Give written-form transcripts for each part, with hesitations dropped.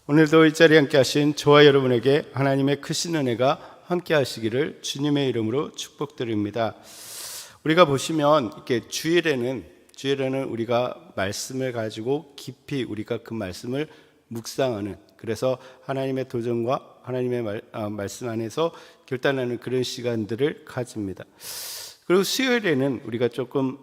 오늘도 이 자리에 함께 하신 저와 여러분에게 하나님의 크신 은혜가 함께 하시기를 주님의 이름으로 축복드립니다. 우리가 보시면 이렇게 주일에는 우리가 말씀을 가지고 깊이 우리가 그 말씀을 묵상하는, 그래서 하나님의 도전과 하나님의 말씀 안에서 결단하는 그런 시간들을 가집니다. 그리고 수요일에는 우리가 조금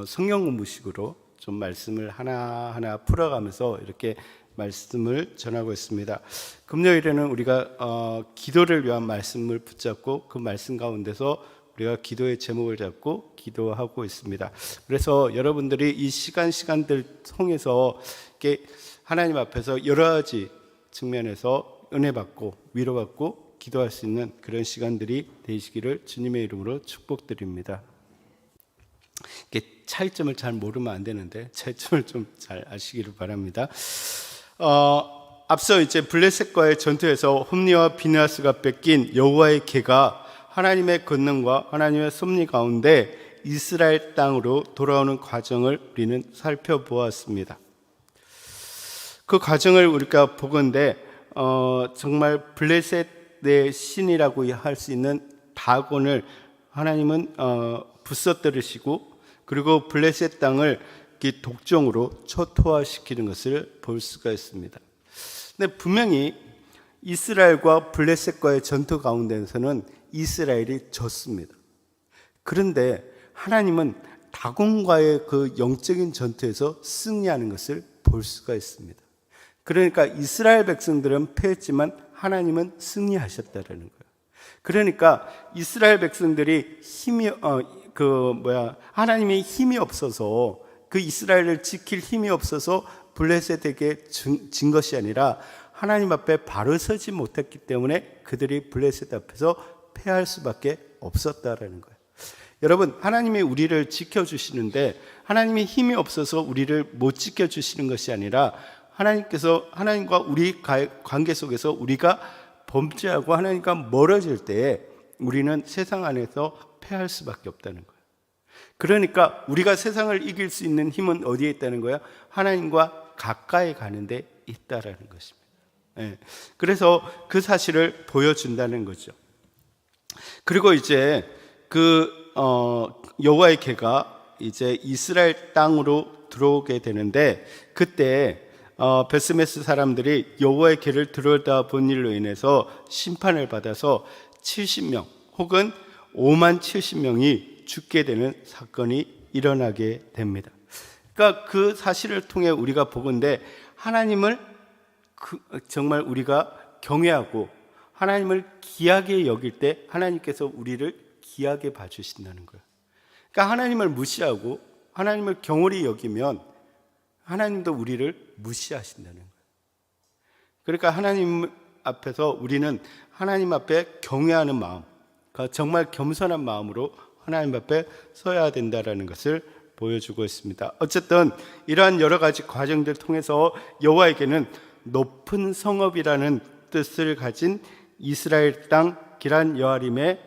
성경 공부식으로 좀 말씀을 하나하나 풀어가면서 이렇게 말씀을 전하고 있습니다. 금요일에는 우리가 기도를 위한 말씀을 붙잡고 그 말씀 가운데서 우리가 기도의 제목을 잡고 기도하고 있습니다. 그래서 여러분들이 이 시간들 통해서 이렇게 하나님 앞에서 여러 가지 측면에서 은혜 받고 위로받고 기도할 수 있는 그런 시간들이 되시기를 주님의 이름으로 축복드립니다. 이게 차이점을 잘 모르면 안 되는데 차이점을 좀 잘 아시기를 바랍니다. 앞서 이제 블레셋과의 전투에서 홈리와 비느하스가 뺏긴 여호와의 궤가 하나님의 권능과 하나님의 섭리 가운데 이스라엘 땅으로 돌아오는 과정을 우리는 살펴보았습니다. 그 과정을 우리가 보건대 정말 블레셋의 신이라고 할 수 있는 다곤을 하나님은 부서뜨리시고, 그리고 블레셋 땅을 독종으로 초토화시키는 것을 볼 수가 있습니다. 근데 분명히 이스라엘과 블레셋과의 전투 가운데서는 이스라엘이 졌습니다. 그런데 하나님은 다곤과의 그 영적인 전투에서 승리하는 것을 볼 수가 있습니다. 그러니까 이스라엘 백성들은 패했지만 하나님은 승리하셨다라는 거예요. 그러니까 이스라엘 백성들이 하나님의 힘이 없어서, 그 이스라엘을 지킬 힘이 없어서 블레셋에게 진 것이 아니라 하나님 앞에 바로 서지 못했기 때문에 그들이 블레셋 앞에서 패할 수밖에 없었다라는 거예요. 여러분, 하나님이 우리를 지켜주시는데 하나님의 힘이 없어서 우리를 못 지켜주시는 것이 아니라 하나님과 우리 관계 속에서 우리가 범죄하고 하나님과 멀어질 때에 우리는 세상 안에서 패할 수밖에 없다는 거예요. 그러니까 우리가 세상을 이길 수 있는 힘은 어디에 있다는 거예요? 하나님과 가까이 가는 데 있다라는 것입니다. 네. 그래서 그 사실을 보여준다는 거죠. 그리고 이제 여호와의 궤가 이제 이스라엘 땅으로 들어오게 되는데, 그때 베스메스 사람들이 여호와의 궤를 들어오다 본 일로 인해서 심판을 받아서 70명 혹은 5만 70명이 죽게 되는 사건이 일어나게 됩니다. 그러니까 그 사실을 통해 우리가 보건대 하나님을 정말 우리가 경외하고 하나님을 귀하게 여길 때 하나님께서 우리를 귀하게 봐주신다는 거예요. 그러니까 하나님을 무시하고 하나님을 경홀히 여기면 하나님도 우리를 무시하신다는 거예요. 그러니까 하나님 앞에서 우리는 하나님 앞에 경외하는 마음, 정말 겸손한 마음으로 하나님 앞에 서야 된다는 것을 보여주고 있습니다. 어쨌든 이러한 여러 가지 과정들을 통해서 여호와에게는 높은 성읍이라는 뜻을 가진 이스라엘 땅 기란 여아림의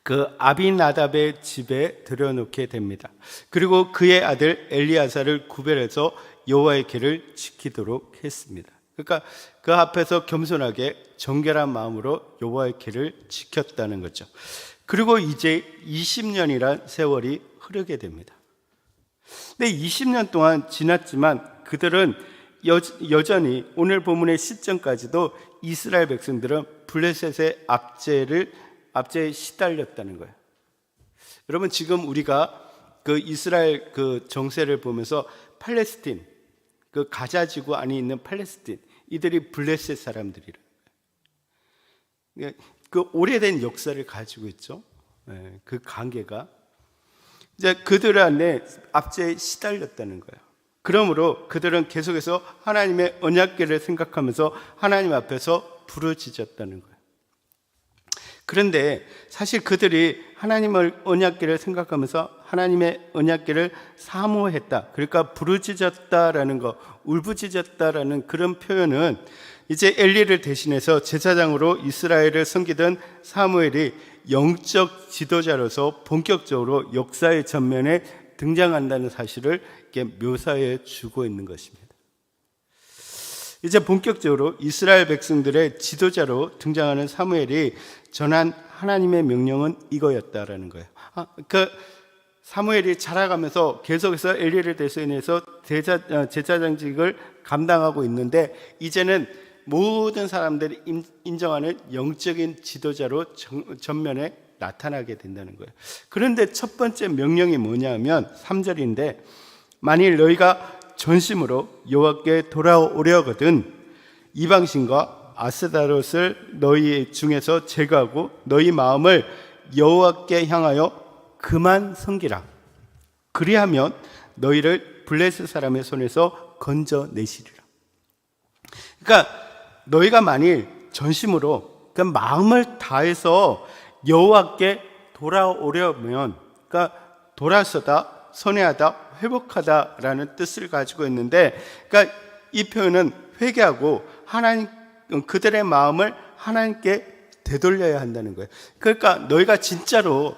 그 아비나답의 집에 들여놓게 됩니다. 그리고 그의 아들 엘리야사를 구별해서 여호와의 궤를 지키도록 했습니다. 그러니까 그 앞에서 겸손하게 정결한 마음으로 여호와의 궤를 지켰다는 거죠. 그리고 이제 20년이란 세월이 흐르게 됩니다. 근데 20년 동안 지났지만 그들은 여전히 오늘 본문의 시점까지도 이스라엘 백성들은 블레셋의 압제에 시달렸다는 거예요. 여러분, 지금 우리가 그 이스라엘 그 정세를 보면서 팔레스틴, 그 가자 지구 안에 있는 팔레스틴, 이들이 블레셋 사람들이라. 그 오래된 역사를 가지고 있죠. 그 관계가 이제 그들 안에 압제에 시달렸다는 거예요. 그러므로 그들은 계속해서 하나님의 언약궤를 생각하면서 하나님 앞에서 부르짖었다는 거예요. 그런데 사실 그들이 하나님의 언약궤를 생각하면서 하나님의 언약궤를 사모했다, 그러니까 부르짖었다라는 거, 울부짖었다라는 그런 표현은 이제 엘리를 대신해서 제사장으로 이스라엘을 섬기던 사무엘이 영적 지도자로서 본격적으로 역사의 전면에 등장한다는 사실을 이렇게 묘사해 주고 있는 것입니다. 이제 본격적으로 이스라엘 백성들의 지도자로 등장하는 사무엘이 전한 하나님의 명령은 이거였다라는 거예요. 사무엘이 자라가면서 계속해서 엘리를 대신해서 제사장직을 감당하고 있는데, 이제는 모든 사람들이 인정하는 영적인 지도자로 전면에 나타나게 된다는 거예요. 그런데 첫 번째 명령이 뭐냐면 3절인데, 만일 너희가 전심으로 여호와께 돌아오려거든 이방신과 아스다롯을 너희 중에서 제거하고 너희 마음을 여호와께 향하여 그만 섬기라. 그리하면 너희를 블레셋 사람의 손에서 건져내시리라. 그러니까 너희가 만일 전심으로, 그러니까 마음을 다해서 여호와께 돌아오려면, 그러니까 돌아서다, 선회하다, 회복하다라는 뜻을 가지고 있는데, 그러니까 이 표현은 회개하고 하나님, 그들의 마음을 하나님께 되돌려야 한다는 거예요. 그러니까 너희가 진짜로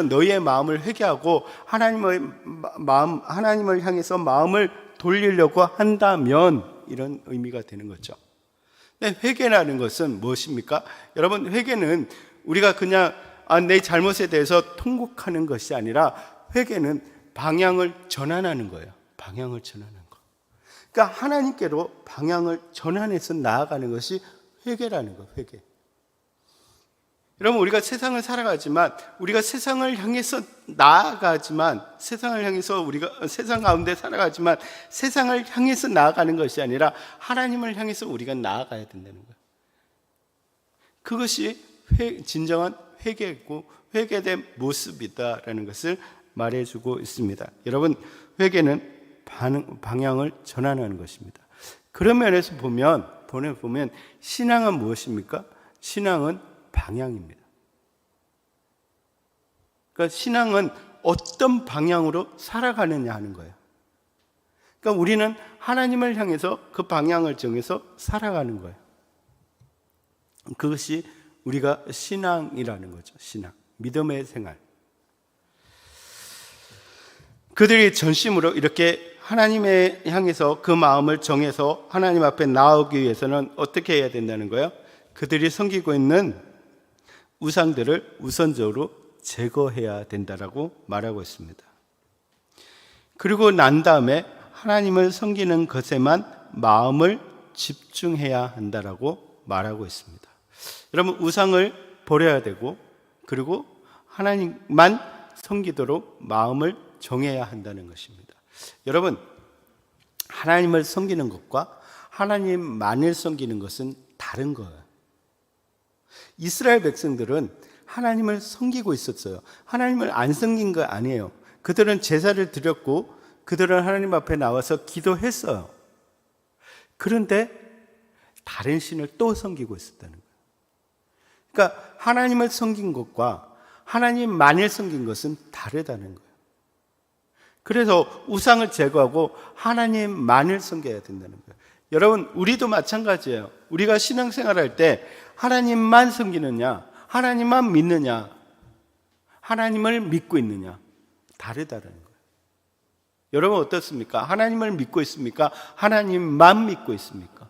너희의 마음을 회개하고 하나님을 향해서 마음을 돌리려고 한다면 이런 의미가 되는 거죠. 근데 회개라는 것은 무엇입니까? 여러분, 회개는 우리가 그냥 내 잘못에 대해서 통곡하는 것이 아니라, 회개는 방향을 전환하는 거예요. 방향을 전환하는 거. 그러니까 하나님께로 방향을 전환해서 나아가는 것이 회개라는 거예요. 회개. 여러분, 우리가 세상을 살아가지만, 우리가 세상을 향해서 나아가지만, 세상을 향해서 우리가 세상 가운데 살아가지만, 세상을 향해서 나아가는 것이 아니라 하나님을 향해서 우리가 나아가야 된다는 거예요. 그것이 진정한 회개고 회개된 모습이다라는 것을 말해주고 있습니다. 여러분, 회개는 방향을 전환하는 것입니다. 그런 면에서 보면 신앙은 무엇입니까? 신앙은 방향입니다. 그러니까 신앙은 어떤 방향으로 살아가느냐 하는 거예요. 그러니까 우리는 하나님을 향해서 그 방향을 정해서 살아가는 거예요. 그것이 우리가 신앙이라는 거죠. 신앙, 믿음의 생활. 그들이 전심으로 이렇게 하나님을 향해서 그 마음을 정해서 하나님 앞에 나아오기 위해서는 어떻게 해야 된다는 거예요? 그들이 섬기고 있는 우상들을 우선적으로 제거해야 된다라고 말하고 있습니다. 그리고 난 다음에 하나님을 섬기는 것에만 마음을 집중해야 한다라고 말하고 있습니다. 여러분, 우상을 버려야 되고, 그리고 하나님만 섬기도록 마음을 정해야 한다는 것입니다. 여러분, 하나님을 섬기는 것과 하나님만을 섬기는 것은 다른 거예요. 이스라엘 백성들은 하나님을 섬기고 있었어요. 하나님을 안 섬긴 거 아니에요. 그들은 제사를 드렸고 그들은 하나님 앞에 나와서 기도했어요. 그런데 다른 신을 또 섬기고 있었다는 거예요. 그러니까 하나님을 섬긴 것과 하나님만을 섬긴 것은 다르다는 거예요. 그래서 우상을 제거하고 하나님만을 섬겨야 된다는 거예요. 여러분, 우리도 마찬가지예요. 우리가 신앙생활할 때 하나님만 섬기느냐, 하나님만 믿느냐, 하나님을 믿고 있느냐, 다르다는 거예요. 여러분 어떻습니까? 하나님을 믿고 있습니까? 하나님만 믿고 있습니까?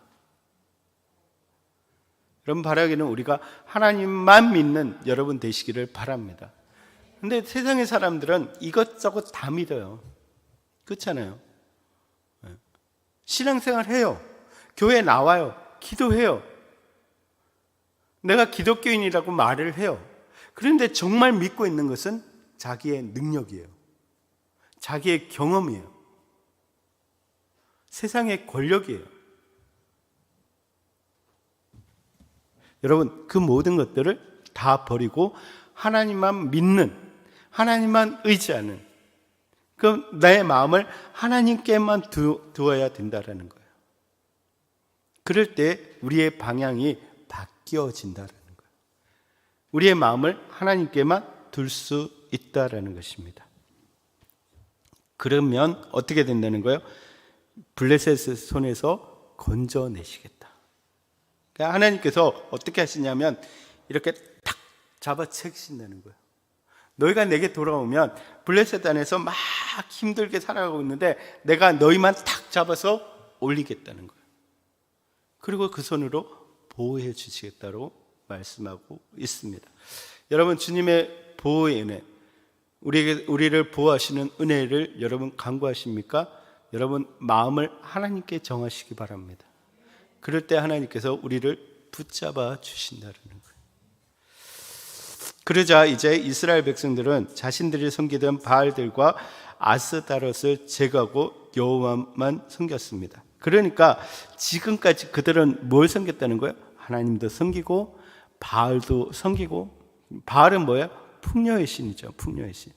여러분, 바라기는 우리가 하나님만 믿는 여러분 되시기를 바랍니다. 근데 세상의 사람들은 이것저것 다 믿어요. 그렇잖아요. 신앙생활 해요. 교회 나와요. 기도해요. 내가 기독교인이라고 말을 해요. 그런데 정말 믿고 있는 것은 자기의 능력이에요. 자기의 경험이에요. 세상의 권력이에요. 여러분, 그 모든 것들을 다 버리고 하나님만 믿는, 하나님만 의지하는, 그 내 마음을 하나님께만 두어야 된다라는 거예요. 그럴 때 우리의 방향이 바뀌어진다라는 거예요. 우리의 마음을 하나님께만 둘 수 있다라는 것입니다. 그러면 어떻게 된다는 거예요? 블레셋의 손에서 건져내시겠다. 그러니까 하나님께서 어떻게 하시냐면 이렇게 탁 잡아채신다는 거예요. 너희가 내게 돌아오면 블레셋 안에서 막 힘들게 살아가고 있는데 내가 너희만 탁 잡아서 올리겠다는 거예요. 그리고 그 손으로 보호해 주시겠다고 말씀하고 있습니다. 여러분, 주님의 보호의 은혜, 우리를 보호하시는 은혜를 여러분 간구하십니까? 여러분 마음을 하나님께 정하시기 바랍니다. 그럴 때 하나님께서 우리를 붙잡아 주신다는 거예요. 그러자 이제 이스라엘 백성들은 자신들이 섬기던 바알들과 아스타롯을 제거하고 여호와만 섬겼습니다. 그러니까 지금까지 그들은 뭘 섬겼다는 거예요? 하나님도 섬기고 바알도 섬기고. 바알은 뭐예요? 풍요의 신이죠. 풍요의 신.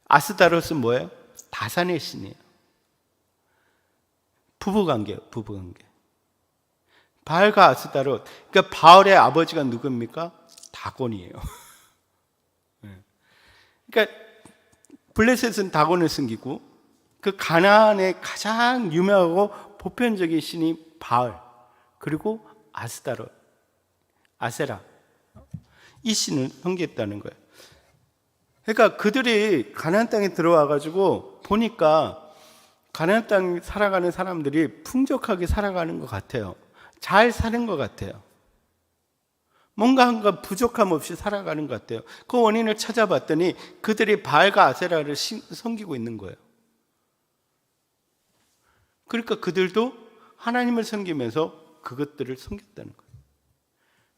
아스타롯은 뭐예요? 다산의 신이에요. 부부관계예요. 부부관계. 바알과 아스타롯. 그러니까 바알의 아버지가 누굽니까? 다곤이에요. 그러니까 블레셋은 다곤을 섬기고 그 가나안의 가장 유명하고 보편적인 신이 바알, 그리고 아스타롯, 아세라, 이 신을 섬겼다는 거예요. 그러니까 그들이 가나안 땅에 들어와 가지고 보니까 가나안 땅 살아가는 사람들이 풍족하게 살아가는 것 같아요. 잘 사는 것 같아요. 뭔가 한가 부족함 없이 살아가는 것 같아요. 그 원인을 찾아봤더니 그들이 바알과 아세라를 섬기고 있는 거예요. 그러니까 그들도 하나님을 섬기면서 그것들을 섬겼다는 거예요.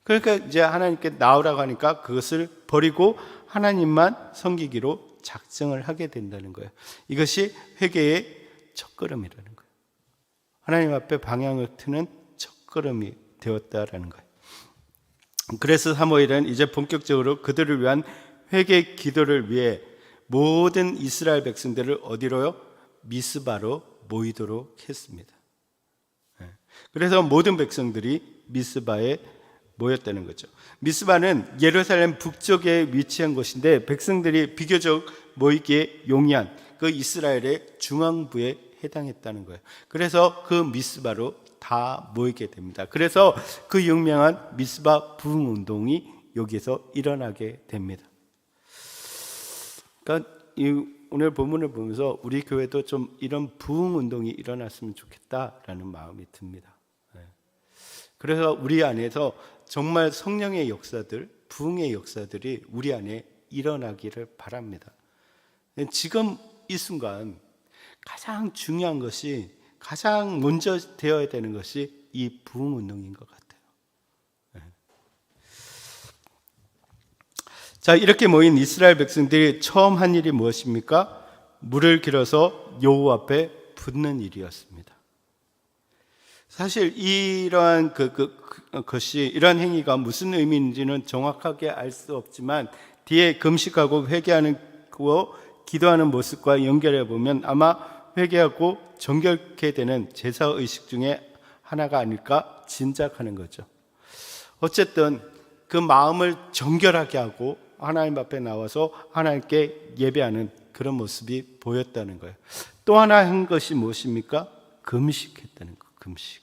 그러니까 이제 하나님께 나오라고 하니까 그것을 버리고 하나님만 섬기기로 작정을 하게 된다는 거예요. 이것이 회개의 첫걸음이라는 거예요. 하나님 앞에 방향을 트는 첫걸음이 되었다라는 거예요. 그래서 사무엘은 이제 본격적으로 그들을 위한 회개 기도를 위해 모든 이스라엘 백성들을 어디로요? 미스바로 모이도록 했습니다. 그래서 모든 백성들이 미스바에 모였다는 거죠. 미스바는 예루살렘 북쪽에 위치한 곳인데 백성들이 비교적 모이기에 용이한 그 이스라엘의 중앙부에 해당했다는 거예요. 그래서 그 미스바로 다 모이게 됩니다. 그래서 그 유명한 미스바 부흥 운동이 여기서 일어나게 됩니다. 그러니까 오늘 본문을 보면서 우리 교회도 좀 이런 부흥 운동이 일어났으면 좋겠다라는 마음이 듭니다. 그래서 우리 안에서 정말 성령의 역사들, 부흥의 역사들이 우리 안에 일어나기를 바랍니다. 지금 이 순간 가장 중요한 것이, 가장 먼저 되어야 되는 것이 이 부흥 운동인 것 같아요. 자, 이렇게 모인 이스라엘 백성들이 처음 한 일이 무엇입니까? 물을 길어서 여호와 앞에 붓는 일이었습니다. 사실 이러한 것이, 이러한 행위가 무슨 의미인지는 정확하게 알 수 없지만 뒤에 금식하고 회개하는 기도하는 모습과 연결해 보면 아마 회개하고 정결케 되는 제사 의식 중에 하나가 아닐까 짐작하는 거죠. 어쨌든 그 마음을 정결하게 하고 하나님 앞에 나와서 하나님께 예배하는 그런 모습이 보였다는 거예요. 또 하나 한 것이 무엇입니까? 금식했다는 거. 금식.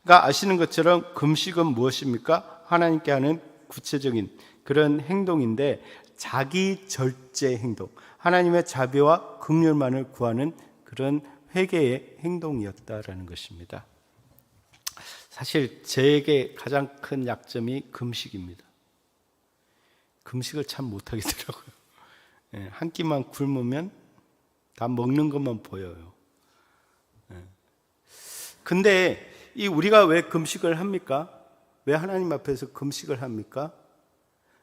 그러니까 아시는 것처럼 금식은 무엇입니까? 하나님께 하는 구체적인 그런 행동인데 자기 절제 행동, 하나님의 자비와 긍휼만을 구하는 그런 회개의 행동이었다라는 것입니다. 사실 제게 가장 큰 약점이 금식입니다. 금식을 참 못하겠더라고요. 한 끼만 굶으면 다 먹는 것만 보여요. 근데 우리가 왜 금식을 합니까? 왜 하나님 앞에서 금식을 합니까?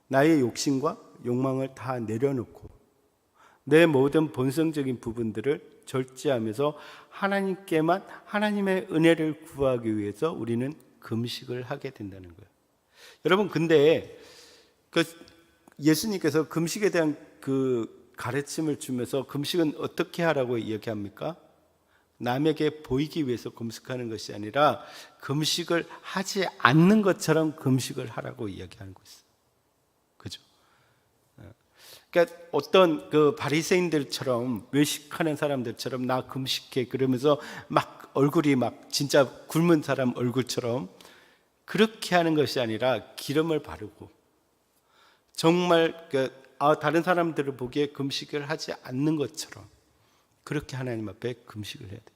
나의 욕심과 욕망을 다 내려놓고 내 모든 본성적인 부분들을 절제하면서 하나님께만, 하나님의 은혜를 구하기 위해서 우리는 금식을 하게 된다는 거예요. 여러분, 근데 예수님께서 금식에 대한 그 가르침을 주면서 금식은 어떻게 하라고 이야기합니까? 남에게 보이기 위해서 금식하는 것이 아니라 금식을 하지 않는 것처럼 금식을 하라고 이야기하는 것이죠. 그죠? 그러니까 어떤 그 바리새인들처럼, 외식하는 사람들처럼 나 금식해 그러면서 막 얼굴이 막 진짜 굶은 사람 얼굴처럼 그렇게 하는 것이 아니라 기름을 바르고 정말 다른 사람들을 보기에 금식을 하지 않는 것처럼 그렇게 하나님 앞에 금식을 해야 돼요.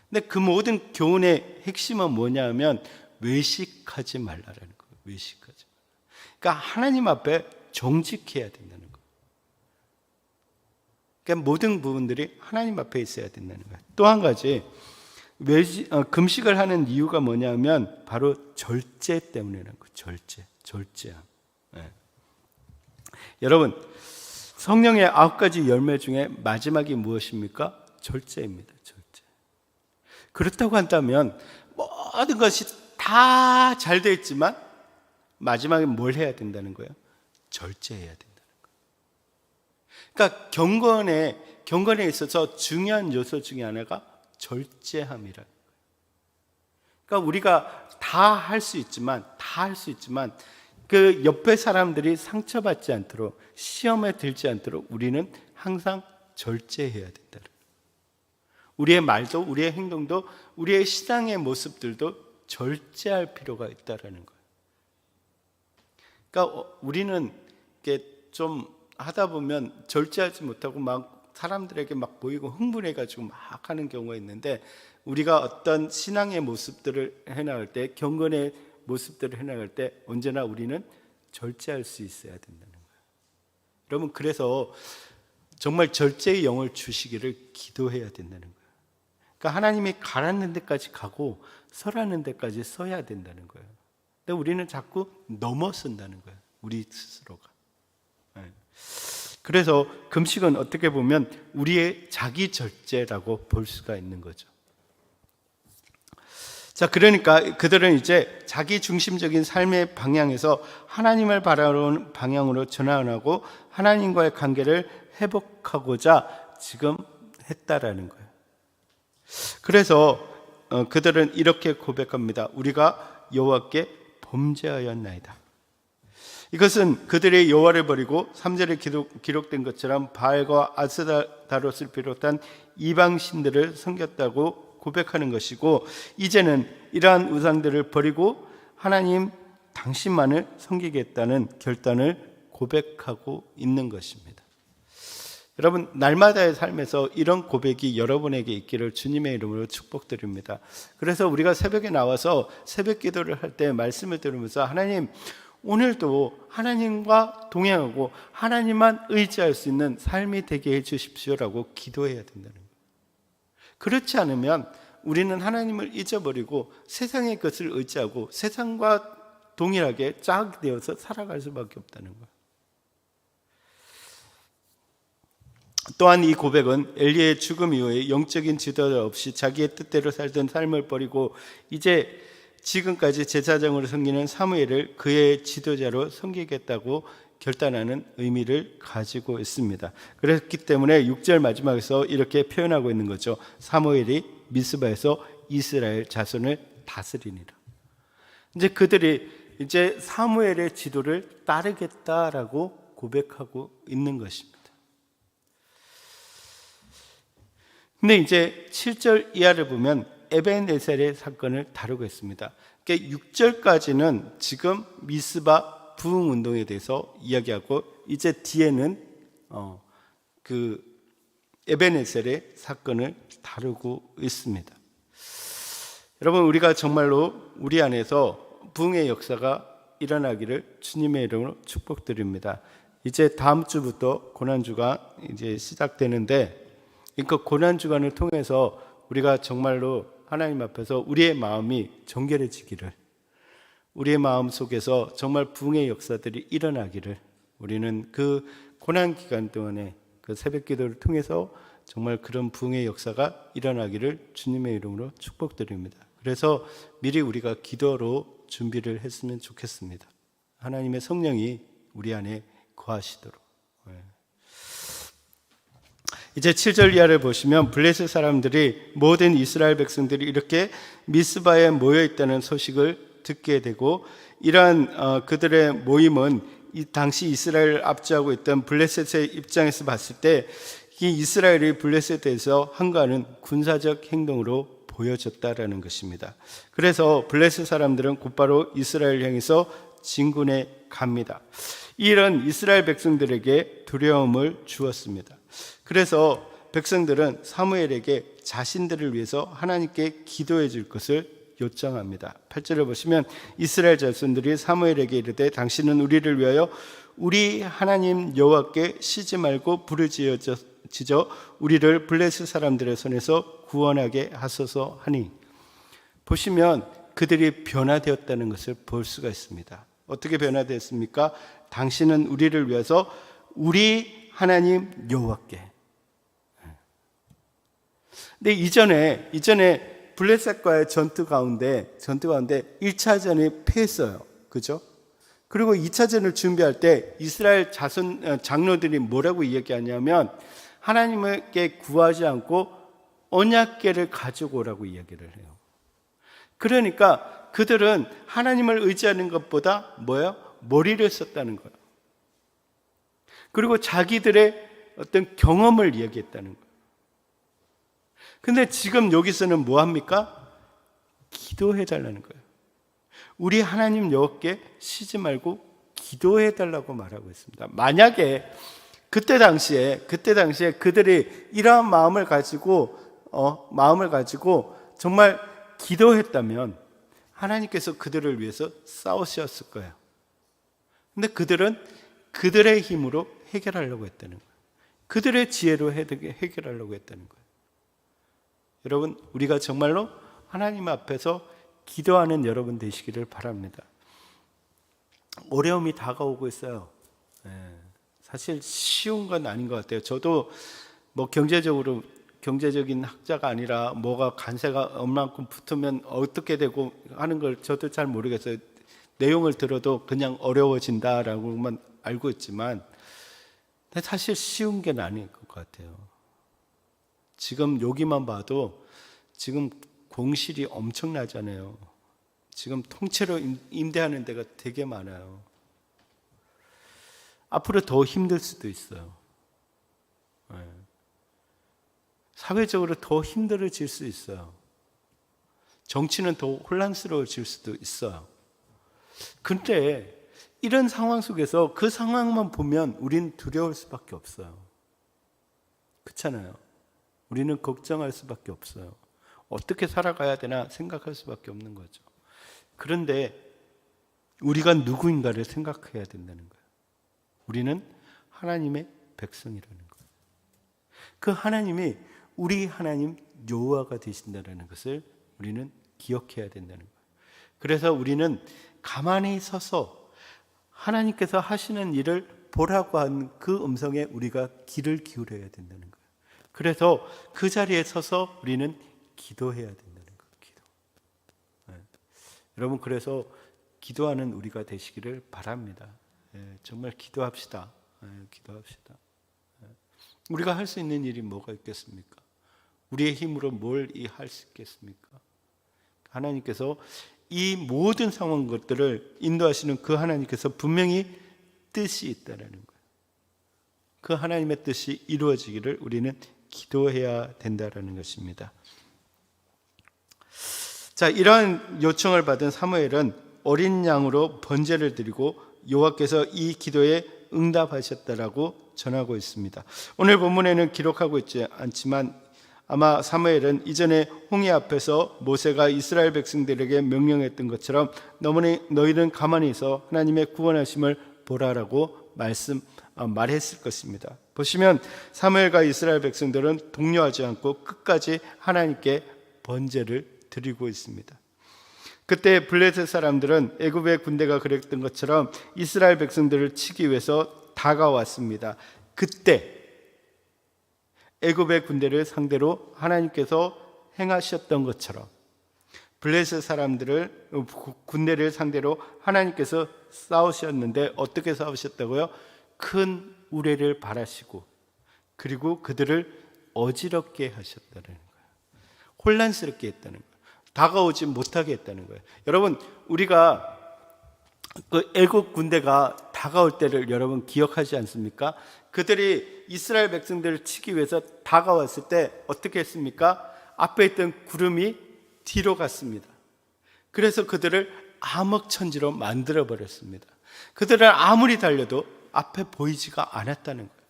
근데 그 모든 교훈의 핵심은 뭐냐 하면 외식하지 말라라는 거예요. 외식하지 말라. 그러니까 하나님 앞에 정직해야 된다는 거예요. 그러니까 모든 부분들이 하나님 앞에 있어야 된다는 거예요. 또 한 가지 금식을 하는 이유가 뭐냐면 바로 절제 때문이라는 거예요. 절제함. 네. 여러분, 성령의 9가지 열매 중에 마지막이 무엇입니까? 절제입니다. 절제. 그렇다고 한다면 모든 것이 다 잘 되어 있지만 마지막에 뭘 해야 된다는 거예요? 절제해야 된다는 거예요. 그러니까 경건에 있어서 중요한 요소 중에 하나가 절제함이라는 거예요. 그러니까 우리가 다 할 수 있지만 그 옆에 사람들이 상처받지 않도록, 시험에 들지 않도록 우리는 항상 절제해야 된다는 거예요. 우리의 말도, 우리의 행동도, 우리의 신앙의 모습들도 절제할 필요가 있다는 거예요. 그러니까 우리는 이렇게 좀 하다 보면 절제하지 못하고 막 사람들에게 막 보이고 흥분해가지고 막 하는 경우가 있는데, 우리가 어떤 신앙의 모습들을 해나갈 때, 경건의 모습들을 해나갈 때 언제나 우리는 절제할 수 있어야 된다는 거예요. 여러분, 그래서 정말 절제의 영을 주시기를 기도해야 된다는 거예요. 그러니까 하나님이 가라는 데까지 가고 서라는 데까지 서야 된다는 거예요. 근데 우리는 자꾸 넘어선다는 거예요. 우리 스스로가. 그래서 금식은 어떻게 보면 우리의 자기 절제라고 볼 수가 있는 거죠. 자, 그러니까 그들은 이제 자기 중심적인 삶의 방향에서 하나님을 바라보는 방향으로 전환하고 하나님과의 관계를 회복하고자 지금 했다라는 거예요. 그래서 그들은 이렇게 고백합니다. 우리가 여호와께 범죄하였나이다. 이것은 그들의 여호와를 버리고 3절에 기록된 것처럼 바알과 아스타롯을 비롯한 이방신들을 섬겼다고 고백하는 것이고, 이제는 이러한 우상들을 버리고 하나님 당신만을 섬기겠다는 결단을 고백하고 있는 것입니다. 여러분, 날마다의 삶에서 이런 고백이 여러분에게 있기를 주님의 이름으로 축복드립니다. 그래서 우리가 새벽에 나와서 새벽 기도를 할 때 말씀을 들으면서 하나님, 오늘도 하나님과 동행하고 하나님만 의지할 수 있는 삶이 되게 해 주십시오라고 기도해야 된다는 거예요. 그렇지 않으면 우리는 하나님을 잊어버리고 세상의 것을 의지하고 세상과 동일하게 짝이 되어서 살아갈 수밖에 없다는 거예요. 또한 이 고백은 엘리의 죽음 이후에 영적인 지도자 없이 자기의 뜻대로 살던 삶을 버리고 이제 지금까지 제사장으로 섬기는 사무엘을 그의 지도자로 섬기겠다고 결단하는 의미를 가지고 있습니다. 그렇기 때문에 6절 마지막에서 이렇게 표현하고 있는 거죠. 사무엘이 미스바에서 이스라엘 자손을 다스리니라. 이제 그들이 이제 사무엘의 지도를 따르겠다라고 고백하고 있는 것입니다. 근데 이제 7절 이하를 보면 에벤에셀의 사건을 다루고 있습니다. 그러니까 6절까지는 지금 미스바 부흥 운동에 대해서 이야기하고, 이제 뒤에는 그 에벤에셀의 사건을 다루고 있습니다. 여러분, 우리가 정말로 우리 안에서 부흥의 역사가 일어나기를 주님의 이름으로 축복드립니다. 이제 다음 주부터 고난주가 이제 시작되는데, 그 고난주간을 통해서 우리가 정말로 하나님 앞에서 우리의 마음이 정결해지기를, 우리의 마음 속에서 정말 부흥의 역사들이 일어나기를, 우리는 그 고난 기간 동안에 그 새벽 기도를 통해서 정말 그런 부흥의 역사가 일어나기를 주님의 이름으로 축복드립니다. 그래서 미리 우리가 기도로 준비를 했으면 좋겠습니다. 하나님의 성령이 우리 안에 거하시도록. 이제 7절 이하를 보시면 블레셋 사람들이, 모든 이스라엘 백성들이 이렇게 미스바에 모여 있다는 소식을 듣게 되고, 이러한 그들의 모임은 이 당시 이스라엘을 압제하고 있던 블레셋의 입장에서 봤을 때 이 이스라엘이 블레셋에서 한가하는 군사적 행동으로 보여졌다라는 것입니다. 그래서 블레셋 사람들은 곧바로 이스라엘 향해서 진군해 갑니다. 이런 이스라엘 백성들에게 두려움을 주었습니다. 그래서 백성들은 사무엘에게 자신들을 위해서 하나님께 기도해 줄 것을 요청합니다. 8절을 보시면 이스라엘 자손들이 사무엘에게 이르되 당신은 우리를 위하여 우리 하나님 여호와께 쉬지 말고 부르짖어 우리를 블레셋 사람들의 손에서 구원하게 하소서 하니, 보시면 그들이 변화되었다는 것을 볼 수가 있습니다. 어떻게 변화되었습니까? 당신은 우리를 위해서 우리 하나님 여호와께. 근데 이전에 블레셋과의 전투 가운데 1차전이 패했어요. 그죠? 그리고 2차전을 준비할 때 이스라엘 장로들이 뭐라고 이야기하냐면 하나님께 구하지 않고 언약궤를 가지고 오라고 이야기를 해요. 그러니까 그들은 하나님을 의지하는 것보다 머리를 썼다는 거예요. 그리고 자기들의 어떤 경험을 이야기했다는 거예요. 근데 지금 여기서는 뭐 합니까? 기도해 달라는 거예요. 우리 하나님 여호와께 쉬지 말고 기도해 달라고 말하고 있습니다. 만약에 그때 당시에 그들이 이러한 마음을 가지고 정말 기도했다면 하나님께서 그들을 위해서 싸우셨을 거예요. 근데 그들은 그들의 힘으로 해결하려고 했다는 거예요. 그들의 지혜로 해결하려고 했다는 거예요. 여러분, 우리가 정말로 하나님 앞에서 기도하는 여러분 되시기를 바랍니다. 어려움이 다가오고 있어요. 사실 쉬운 건 아닌 것 같아요. 저도 경제적인 학자가 아니라 뭐가 관세가 얼만큼 붙으면 어떻게 되고 하는 걸 저도 잘 모르겠어요. 내용을 들어도 그냥 어려워진다라고만 알고 있지만 사실 쉬운 게 아닐 것 같아요. 지금 여기만 봐도 지금 공실이 엄청나잖아요. 지금 통째로 임대하는 데가 되게 많아요. 앞으로 더 힘들 수도 있어요. 사회적으로 더 힘들어질 수 있어요. 정치는 더 혼란스러워질 수도 있어요. 근데 이런 상황 속에서 그 상황만 보면 우리는 두려울 수밖에 없어요. 그렇잖아요. 우리는 걱정할 수밖에 없어요. 어떻게 살아가야 되나 생각할 수밖에 없는 거죠. 그런데 우리가 누구인가를 생각해야 된다는 거예요. 우리는 하나님의 백성이라는 거예요. 그 하나님이 우리 하나님 여호와가 되신다는 것을 우리는 기억해야 된다는 거예요. 그래서 우리는 가만히 서서 하나님께서 하시는 일을 보라고 한 그 음성에 우리가 귀를 기울여야 된다는 거예요. 그래서 그 자리에 서서 우리는 기도해야 된다는 거예요. 기도. 여러분, 그래서 기도하는 우리가 되시기를 바랍니다. 정말 기도합시다. 기도합시다. 우리가 할 수 있는 일이 뭐가 있겠습니까? 우리의 힘으로 뭘 할 수 있겠습니까? 하나님께서 이 모든 상황 것들을 인도하시는 그 하나님께서 분명히 뜻이 있다는 거예요. 그 하나님의 뜻이 이루어지기를 우리는 기도해야 된다는 것입니다. 자, 이러한 요청을 받은 사무엘은 어린 양으로 번제를 드리고 여호와께서 이 기도에 응답하셨다라고 전하고 있습니다. 오늘 본문에는 기록하고 있지 않지만 아마 사무엘은 이전에 홍해 앞에서 모세가 이스라엘 백성들에게 명령했던 것처럼 너희는 가만히 있어 하나님의 구원하심을 보라라고 말했을 것입니다. 보시면 사무엘과 이스라엘 백성들은 동요하지 않고 끝까지 하나님께 번제를 드리고 있습니다. 그때 블레셋 사람들은 애굽의 군대가 그랬던 것처럼 이스라엘 백성들을 치기 위해서 다가왔습니다. 그때 애굽의 군대를 상대로 하나님께서 행하셨던 것처럼 블레셋 군대를 상대로 하나님께서 싸우셨는데 어떻게 싸우셨다고요? 큰 우레를 바라시고 그리고 그들을 어지럽게 하셨다는 거예요. 혼란스럽게 했다는 거예요. 다가오지 못하게 했다는 거예요. 여러분, 우리가 그 애국 군대가 다가올 때를 여러분 기억하지 않습니까? 그들이 이스라엘 백성들을 치기 위해서 다가왔을 때 어떻게 했습니까? 앞에 있던 구름이 뒤로 갔습니다. 그래서 그들을 암흑천지로 만들어 버렸습니다. 그들을 아무리 달려도 앞에 보이지가 않았다는 거예요.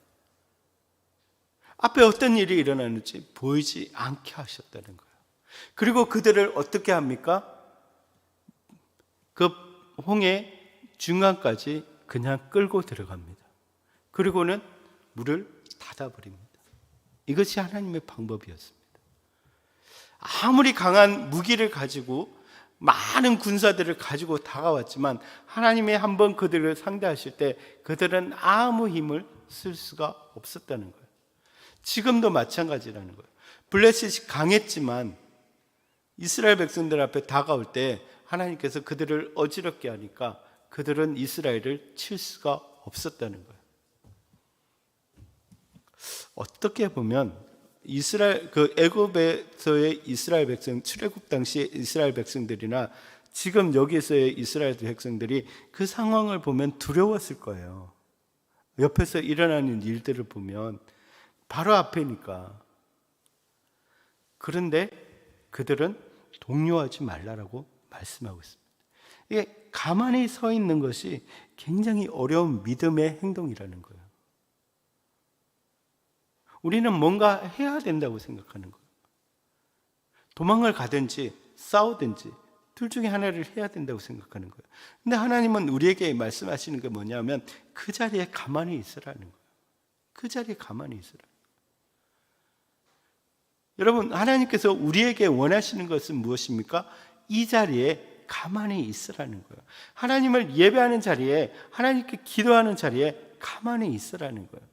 앞에 어떤 일이 일어나는지 보이지 않게 하셨다는 거예요. 그리고 그들을 어떻게 합니까? 그 홍해 중간까지 그냥 끌고 들어갑니다. 그리고는 물을 닫아버립니다. 이것이 하나님의 방법이었습니다. 아무리 강한 무기를 가지고 많은 군사들을 가지고 다가왔지만 하나님이 한번 그들을 상대하실 때 그들은 아무 힘을 쓸 수가 없었다는 거예요. 지금도 마찬가지라는 거예요. 블레셋이 강했지만 이스라엘 백성들 앞에 다가올 때 하나님께서 그들을 어지럽게 하니까 그들은 이스라엘을 칠 수가 없었다는 거예요. 어떻게 보면 애굽에서의 이스라엘 백성, 출애굽 당시의 이스라엘 백성들이나 지금 여기서의 이스라엘 백성들이 그 상황을 보면 두려웠을 거예요. 옆에서 일어나는 일들을 보면 바로 앞에니까. 그런데 그들은 동요하지 말라라고 말씀하고 있습니다. 이게 가만히 서 있는 것이 굉장히 어려운 믿음의 행동이라는 거예요. 우리는 뭔가 해야 된다고 생각하는 거예요. 도망을 가든지 싸우든지 둘 중에 하나를 해야 된다고 생각하는 거예요. 근데 하나님은 우리에게 말씀하시는 게 뭐냐면 그 자리에 가만히 있으라는 거예요. 그 자리에 가만히 있으라. 여러분, 하나님께서 우리에게 원하시는 것은 무엇입니까? 이 자리에 가만히 있으라는 거예요. 하나님을 예배하는 자리에, 하나님께 기도하는 자리에 가만히 있으라는 거예요.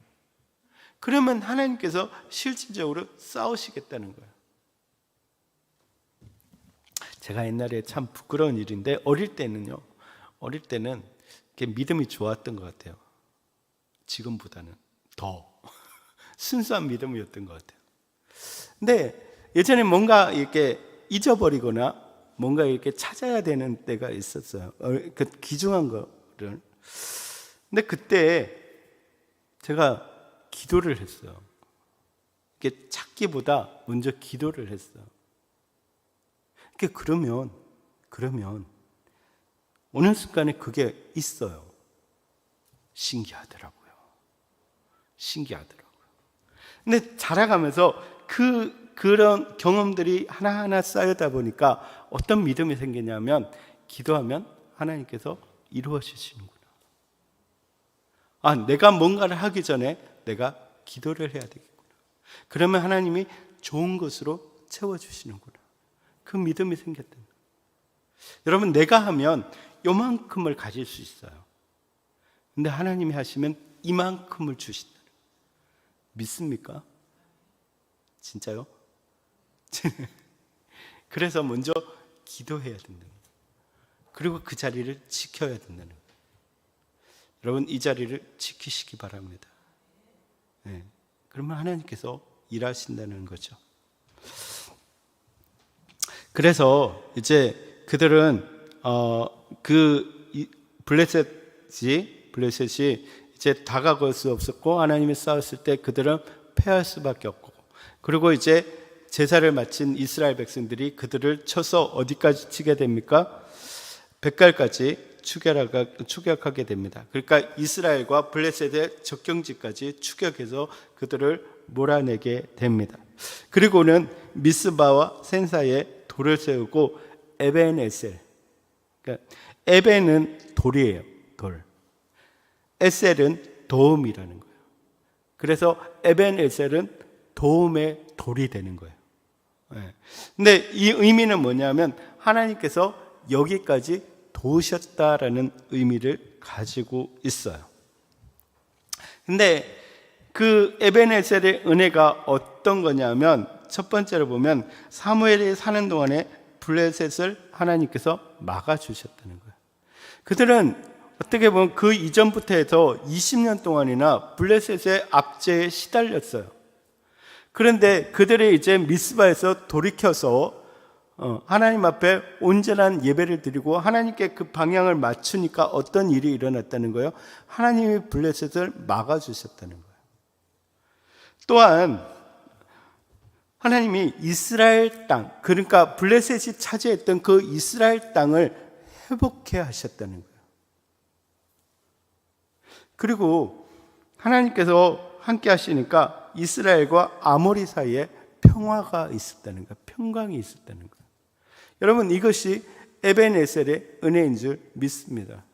그러면 하나님께서 실질적으로 싸우시겠다는 거예요. 제가 옛날에 참 부끄러운 일인데 어릴 때는 믿음이 좋았던 것 같아요. 지금보다는 더 순수한 믿음이었던 것 같아요. 근데 예전에 뭔가 이렇게 잊어버리거나 뭔가 이렇게 찾아야 되는 때가 있었어요. 그 귀중한 거를. 근데 그때 제가 기도를 했어요. 이렇게 찾기보다 먼저 기도를 했어요. 그러면 어느 순간에 그게 있어요. 신기하더라고요. 근데 자라가면서 그런 경험들이 하나하나 쌓여다 보니까 어떤 믿음이 생기냐면 기도하면 하나님께서 이루어 주시는구나. 내가 뭔가를 하기 전에 내가 기도를 해야 되겠구나. 그러면 하나님이 좋은 것으로 채워주시는구나. 그 믿음이 생겼던 거예요. 여러분, 내가 하면 요만큼을 가질 수 있어요. 근데 하나님이 하시면 이만큼을 주신다. 믿습니까? 진짜요? 그래서 먼저 기도해야 된다는 거예요. 그리고 그 자리를 지켜야 된다는 거예요. 여러분, 이 자리를 지키시기 바랍니다. 네. 그러면 하나님께서 일하신다는 거죠. 그래서 이제 그들은 블레셋이 이제 다가갈 수 없었고 하나님이 싸웠을 때 그들은 패할 수밖에 없고, 그리고 이제 제사를 마친 이스라엘 백성들이 그들을 쳐서 어디까지 치게 됩니까? 벳갈까지 추격하게 됩니다. 그러니까 이스라엘과 블레셋의 접경지까지 추격해서 그들을 몰아내게 됩니다. 그리고는 미스바와 센 사이에 돌을 세우고 에벤에셀, 그러니까 에벤은 돌이에요. 돌. 에셀은 도움이라는 거예요. 그래서 에벤에셀은 도움의 돌이 되는 거예요. 근데 이 의미는 뭐냐면 하나님께서 여기까지 도우셨다라는 의미를 가지고 있어요. 근데 그 에벤에셀의 은혜가 어떤 거냐면 첫 번째로 보면 사무엘이 사는 동안에 블레셋을 하나님께서 막아주셨다는 거예요. 그들은 어떻게 보면 그 이전부터 해서 20년 동안이나 블레셋의 압제에 시달렸어요. 그런데 그들이 이제 미스바에서 돌이켜서 하나님 앞에 온전한 예배를 드리고 하나님께 그 방향을 맞추니까 어떤 일이 일어났다는 거예요? 하나님이 블레셋을 막아주셨다는 거예요. 또한 하나님이 이스라엘 땅, 그러니까 블레셋이 차지했던 그 이스라엘 땅을 회복해 하셨다는 거예요. 그리고 하나님께서 함께 하시니까 이스라엘과 아모리 사이에 평화가 있었다는 거예요. 평강이 있었다는 거예요. 여러분, 이것이 에벤에셀의 은혜인 줄 믿습니다.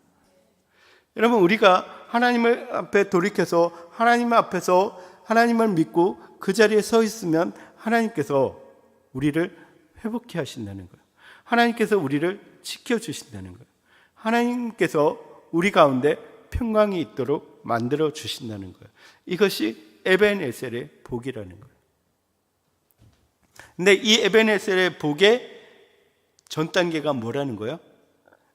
여러분, 우리가 하나님을 앞에 돌이켜서 하나님 앞에서 하나님을 믿고 그 자리에 서 있으면 하나님께서 우리를 회복해 하신다는 거예요. 하나님께서 우리를 지켜주신다는 거예요. 하나님께서 우리 가운데 평강이 있도록 만들어 주신다는 거예요. 이것이 에벤에셀의 복이라는 거예요. 근데 이 에벤에셀의 복의 전 단계가 뭐라는 거예요?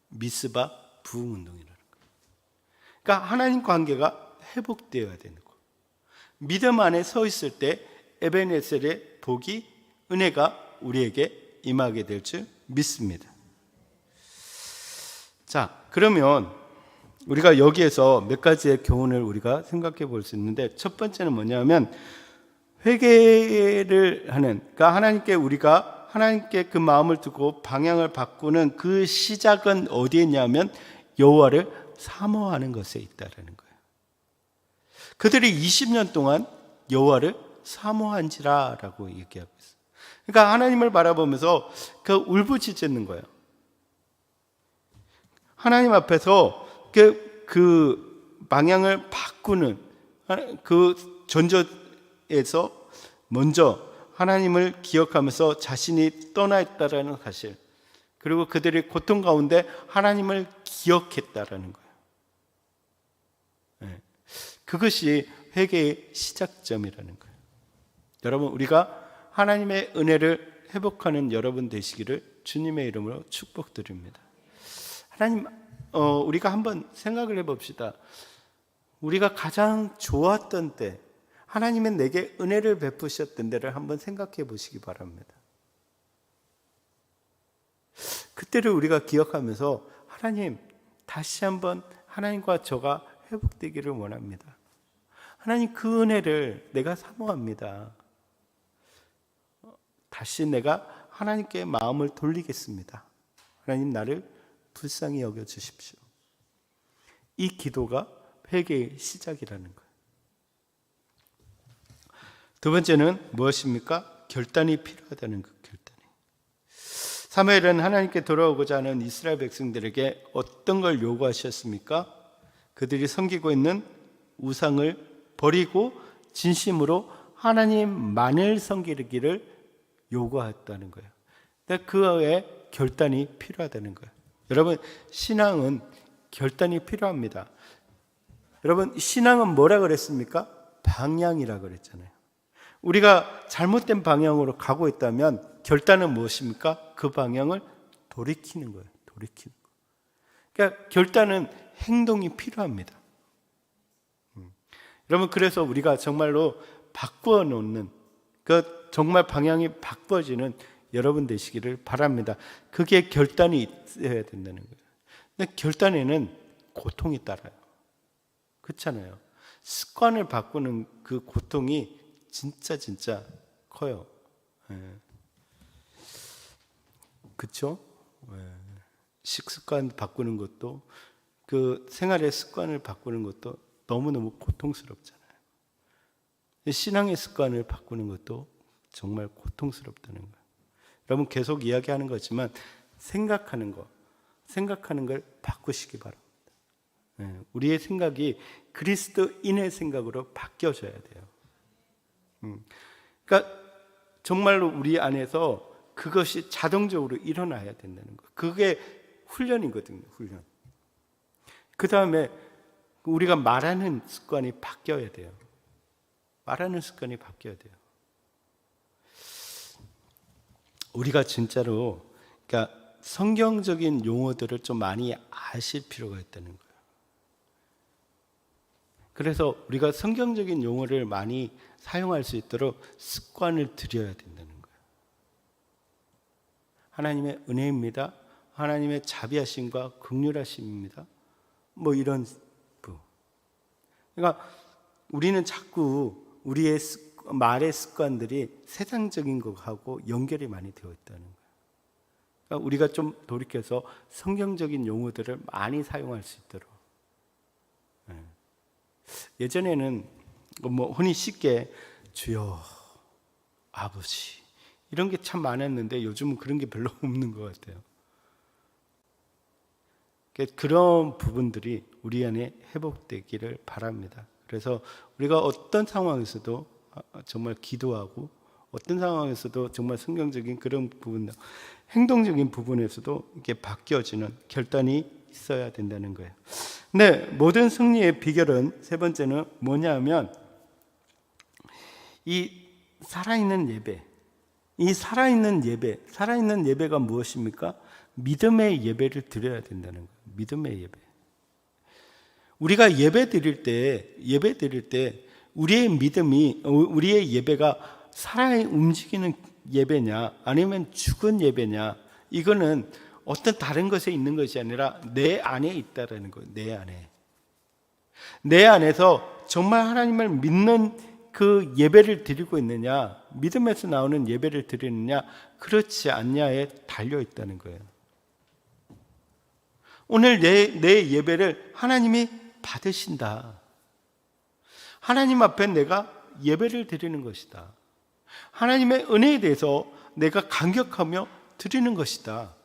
미스바 부흥운동이라는 거예요. 그러니까 하나님 관계가 회복되어야 되는 거예요. 믿음 안에 서 있을 때 에벤에셀의 복이, 은혜가 우리에게 임하게 될 줄 믿습니다. 자, 그러면 우리가 여기에서 몇 가지의 교훈을 우리가 생각해 볼 수 있는데, 첫 번째는 뭐냐면 회개를 하는, 그러니까 하나님께 우리가 하나님께 그 마음을 두고 방향을 바꾸는 그 시작은 어디에 있냐면 여호와를 사모하는 것에 있다라는 거예요. 그들이 20년 동안 여호와를 사모한지라라고 얘기하고 있어요. 그러니까 하나님을 바라보면서 그 울부짖는 거예요. 하나님 앞에서 그 방향을 바꾸는 그 전조에서 먼저 하나님을 기억하면서 자신이 떠나 있다라는 사실, 그리고 그들의 고통 가운데 하나님을 기억했다라는 거예요. 네. 그것이 회개의 시작점이라는 거예요. 여러분, 우리가 하나님의 은혜를 회복하는 여러분 되시기를 주님의 이름으로 축복드립니다. 하나님, 우리가 한번 생각을 해봅시다. 우리가 가장 좋았던 때, 하나님은 내게 은혜를 베푸셨던 때를 한번 생각해 보시기 바랍니다. 그때를 우리가 기억하면서 하나님, 다시 한번 하나님과 저가 회복되기를 원합니다. 하나님, 그 은혜를 내가 사모합니다. 다시 내가 하나님께 마음을 돌리겠습니다. 하나님, 나를 불쌍히 여겨 주십시오. 이 기도가 회개의 시작이라는 거예요. 두 번째는 무엇입니까? 결단이 필요하다는 그 결단이. 사무엘은 하나님께 돌아오고자 하는 이스라엘 백성들에게 어떤 걸 요구하셨습니까? 그들이 섬기고 있는 우상을 버리고 진심으로 하나님만을 섬기기를 요구했다는 거예요. 그의 결단이 필요하다는 거예요. 여러분, 신앙은 결단이 필요합니다. 여러분, 신앙은 뭐라 그랬습니까? 방향이라 그랬잖아요. 우리가 잘못된 방향으로 가고 있다면 결단은 무엇입니까? 그 방향을 돌이키는 거예요. 돌이키는 거. 그러니까 결단은 행동이 필요합니다. 여러분, 그래서 우리가 정말로 바꾸어 놓는, 그 정말 방향이 바꿔지는 여러분 되시기를 바랍니다. 그게 결단이 있어야 된다는 거예요. 근데 결단에는 고통이 따라요. 그렇잖아요. 습관을 바꾸는 그 고통이 진짜 커요. 그렇죠? 식습관 바꾸는 것도, 그 생활의 습관을 바꾸는 것도 너무너무 고통스럽잖아요. 신앙의 습관을 바꾸는 것도 정말 고통스럽다는 거예요. 여러분, 계속 이야기하는 거지만 생각하는 걸 바꾸시기 바랍니다. 우리의 생각이 그리스도인의 생각으로 바뀌어져야 돼요. 그러니까 정말로 우리 안에서 그것이 자동적으로 일어나야 된다는 거예요. 그게 훈련이거든요. 훈련. 그 다음에 우리가 말하는 습관이 바뀌어야 돼요. 말하는 습관이 바뀌어야 돼요. 우리가 진짜로, 그러니까 성경적인 용어들을 좀 많이 아실 필요가 있다는 거예요. 그래서 우리가 성경적인 용어를 많이 사용할 수 있도록 습관을 들여야 된다는 거예요. 하나님의 은혜입니다. 하나님의 자비하심과 긍휼하심입니다. 뭐 이런 부. 그러니까 우리는 자꾸 우리의 말의 습관들이 세상적인 것하고 연결이 많이 되어 있다는 거예요. 그러니까 우리가 좀 돌이켜서 성경적인 용어들을 많이 사용할 수 있도록. 예전에는 흔히 쉽게 주여, 아버지 이런 게 참 많았는데 요즘은 그런 게 별로 없는 것 같아요. 그런 부분들이 우리 안에 회복되기를 바랍니다. 그래서 우리가 어떤 상황에서도 정말 기도하고 어떤 상황에서도 정말 성경적인 그런 부분, 행동적인 부분에서도 이렇게 바뀌어지는 결단이 있어야 된다는 거예요. 근데 모든 승리의 비결은 세 번째는 뭐냐면 이 살아있는 예배. 이 살아있는 예배가 무엇입니까? 믿음의 예배를 드려야 된다는 거예요. 믿음의 예배. 우리가 예배 드릴 때 우리의 믿음이, 우리의 예배가 살아 움직이는 예배냐 아니면 죽은 예배냐, 이거는 어떤 다른 것에 있는 것이 아니라 내 안에 있다라는 거예요. 내 안에서 정말 하나님을 믿는 그 예배를 드리고 있느냐, 믿음에서 나오는 예배를 드리느냐 그렇지 않냐에 달려 있다는 거예요. 오늘 내 예배를 하나님이 받으신다. 하나님 앞에 내가 예배를 드리는 것이다. 하나님의 은혜에 대해서 내가 감격하며 드리는 것이다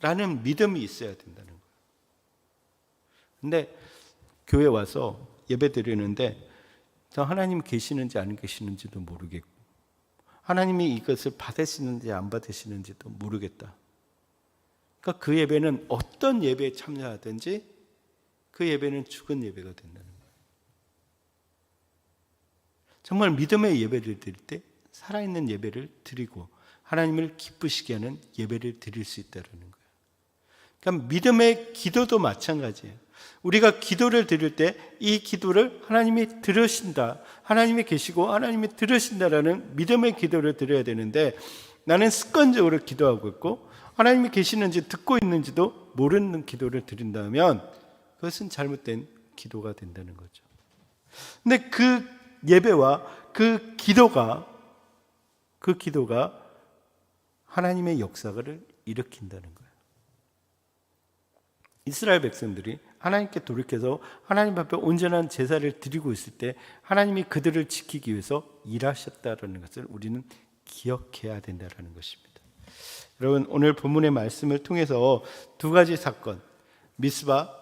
라는 믿음이 있어야 된다는 거예요. 근데 교회 와서 예배 드리는데 하나님 계시는지 안 계시는지도 모르겠고, 하나님이 이것을 받으시는지 안 받으시는지도 모르겠다. 그러니까 그 예배는 어떤 예배에 참여하든지 그 예배는 죽은 예배가 된다는 거예요. 정말 믿음의 예배를 드릴 때 살아있는 예배를 드리고 하나님을 기쁘시게 하는 예배를 드릴 수 있다는 거예요. 그러니까 믿음의 기도도 마찬가지예요. 우리가 기도를 드릴 때 이 기도를 하나님이 들으신다, 하나님이 계시고 하나님이 들으신다라는 믿음의 기도를 드려야 되는데, 나는 습관적으로 기도하고 있고 하나님이 계시는지 듣고 있는지도 모르는 기도를 드린다면 그것은 잘못된 기도가 된다는 거죠. 근데 그 예배와 그 기도가 하나님의 역사를 일으킨다는 거예요. 이스라엘 백성들이 하나님께 돌이켜서 하나님 앞에 온전한 제사를 드리고 있을 때 하나님이 그들을 지키기 위해서 일하셨다는 것을 우리는 기억해야 된다는 것입니다. 여러분, 오늘 본문의 말씀을 통해서 두 가지 사건, 미스바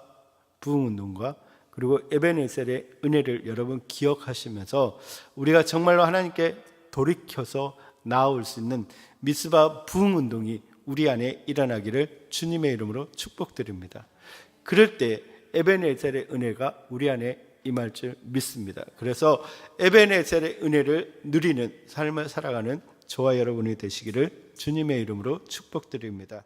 부흥운동과 그리고 에베네셀의 은혜를 여러분 기억하시면서 우리가 정말로 하나님께 돌이켜서 나아올 수 있는 미스바 부흥운동이 우리 안에 일어나기를 주님의 이름으로 축복드립니다. 그럴 때 에베네셀의 은혜가 우리 안에 임할 줄 믿습니다. 그래서 에베네셀의 은혜를 누리는 삶을 살아가는 저와 여러분이 되시기를 주님의 이름으로 축복드립니다.